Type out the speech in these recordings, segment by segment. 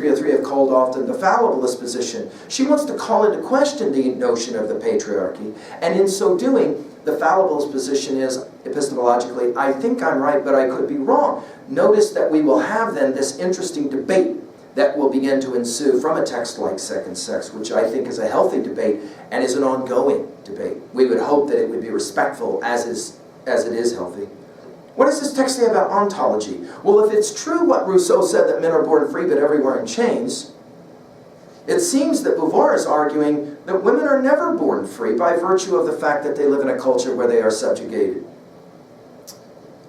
303 have called often the fallibilist position. She wants to call into question the notion of the patriarchy, and in so doing, the fallibilist position is, epistemologically, I think I'm right, but I could be wrong. Notice that we will have then this interesting debate that will begin to ensue from a text like Second Sex, which I think is a healthy debate and is an ongoing debate. We would hope that it would be respectful as it is healthy. What does this text say about ontology? Well, if it's true what Rousseau said, that men are born free but everywhere in chains, it seems that Beauvoir is arguing that women are never born free by virtue of the fact that they live in a culture where they are subjugated.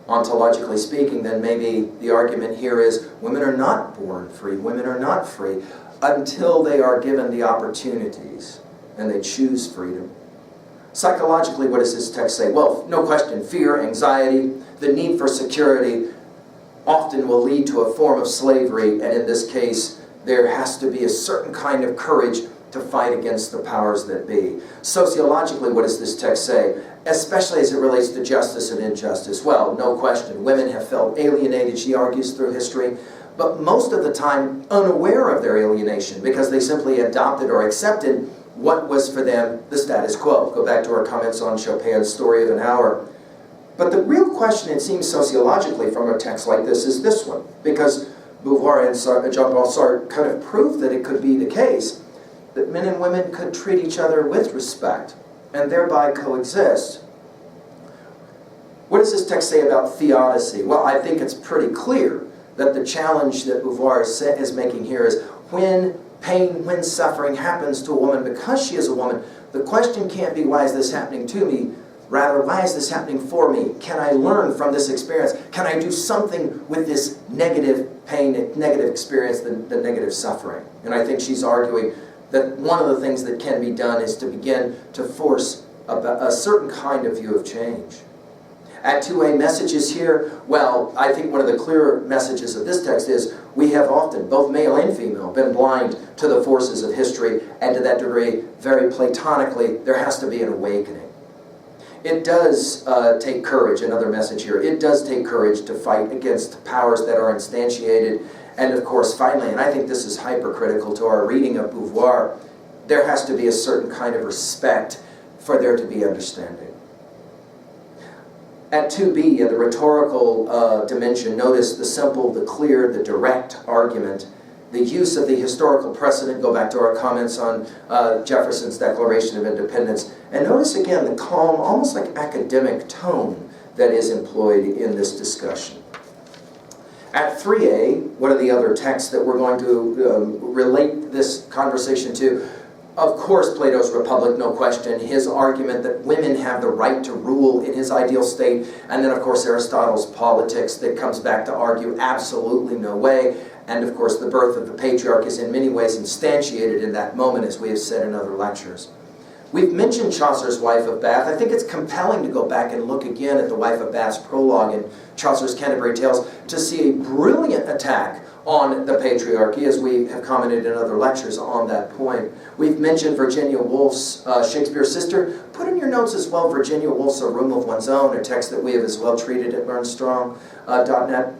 Ontologically speaking, then maybe the argument here is women are not born free, women are not free until they are given the opportunities and they choose freedom. Psychologically, what does this text say? Well, no question, fear, anxiety, the need for security often will lead to a form of slavery, and in this case, there has to be a certain kind of courage to fight against the powers that be. Sociologically, what does this text say? Especially as it relates to justice and injustice. Well, no question, women have felt alienated, she argues, through history, but most of the time unaware of their alienation because they simply adopted or accepted what was for them the status quo. Go back to our comments on Chopin's Story of an Hour. But the real question, it seems sociologically, from a text like this is this one, because Beauvoir and Jean-Paul Sartre kind of proved that it could be the case that men and women could treat each other with respect and thereby coexist. What does this text say about theodicy? Well, I think it's pretty clear that the challenge that Beauvoir is making here is when pain, when suffering happens to a woman because she is a woman, the question can't be, why is this happening to me? Rather, why is this happening for me? Can I learn from this experience? Can I do something with this negative pain, negative experience, the negative suffering? And I think she's arguing that one of the things that can be done is to begin to force a certain kind of view of change. Add 2A messages here. Well, I think one of the clearer messages of this text is we have often, both male and female, been blind to the forces of history, and to that degree, very platonically, there has to be an awakening. It does take courage, another message here, it does take courage to fight against powers that are instantiated. And of course, finally, and I think this is hypercritical to our reading of Beauvoir, there has to be a certain kind of respect for there to be understanding. At 2B, in the rhetorical dimension, notice the simple, the clear, the direct argument, the use of the historical precedent. Go back to our comments on Jefferson's Declaration of Independence. And notice again the calm, almost like academic tone that is employed in this discussion. At 3A, what are the other texts that we're going to relate this conversation to? Of course, Plato's Republic, no question. His argument that women have the right to rule in his ideal state. And then, of course, Aristotle's Politics that comes back to argue absolutely no way. And, of course, the birth of the patriarch is in many ways instantiated in that moment, as we have said in other lectures. We've mentioned Chaucer's Wife of Bath. I think it's compelling to go back and look again at the Wife of Bath's prologue in Chaucer's Canterbury Tales to see a brilliant attack on the patriarchy, as we have commented in other lectures on that point. We've mentioned Virginia Woolf's Shakespeare's Sister. Put in your notes as well Virginia Woolf's A Room of One's Own, a text that we have as well treated at LearnStrong.net.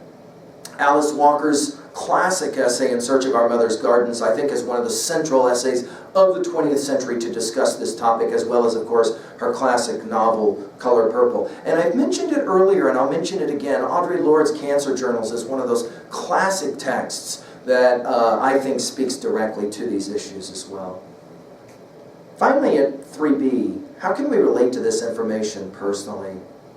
Alice Walker's classic essay In Search of Our Mother's Gardens, I think, is one of the central essays of the 20th century to discuss this topic, as well as, of course, her classic novel, Color Purple. And I've mentioned it earlier, and I'll mention it again. Audre Lorde's Cancer Journals is one of those classic texts that I think speaks directly to these issues as well. Finally, at 3B, how can we relate to this information personally?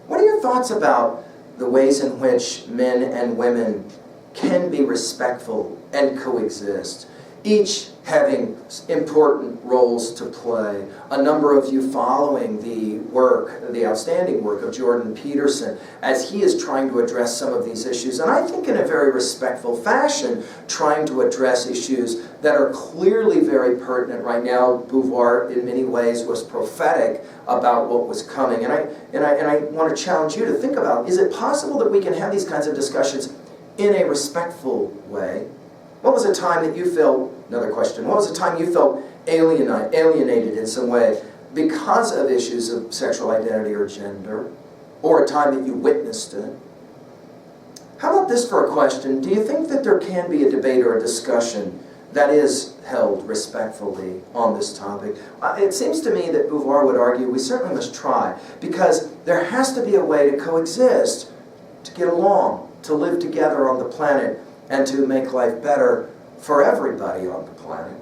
What are your thoughts about the ways in which men and women can be respectful and coexist, each having important roles to play? A number of you following the work, the outstanding work of Jordan Peterson, as he is trying to address some of these issues, and I think in a very respectful fashion, trying to address issues that are clearly very pertinent right now. Beauvoir, in many ways, was prophetic about what was coming, and I want to challenge you to think about, is it possible that we can have these kinds of discussions in a respectful way? What was a time that you felt, another question, what was a time you felt alienated in some way because of issues of sexual identity or gender, or a time that you witnessed it? How about this for a question? Do you think that there can be a debate or a discussion that is held respectfully on this topic? It seems to me that Beauvoir would argue we certainly must try, because there has to be a way to coexist, to get along, to live together on the planet, and to make life better for everybody on the planet.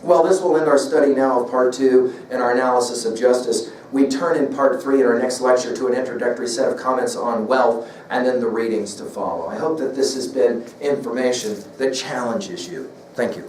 Well, this will end our study now of Part 2 and our analysis of justice. We turn in Part 3 in our next lecture to an introductory set of comments on wealth, and then the readings to follow. I hope that this has been information that challenges you. Thank you.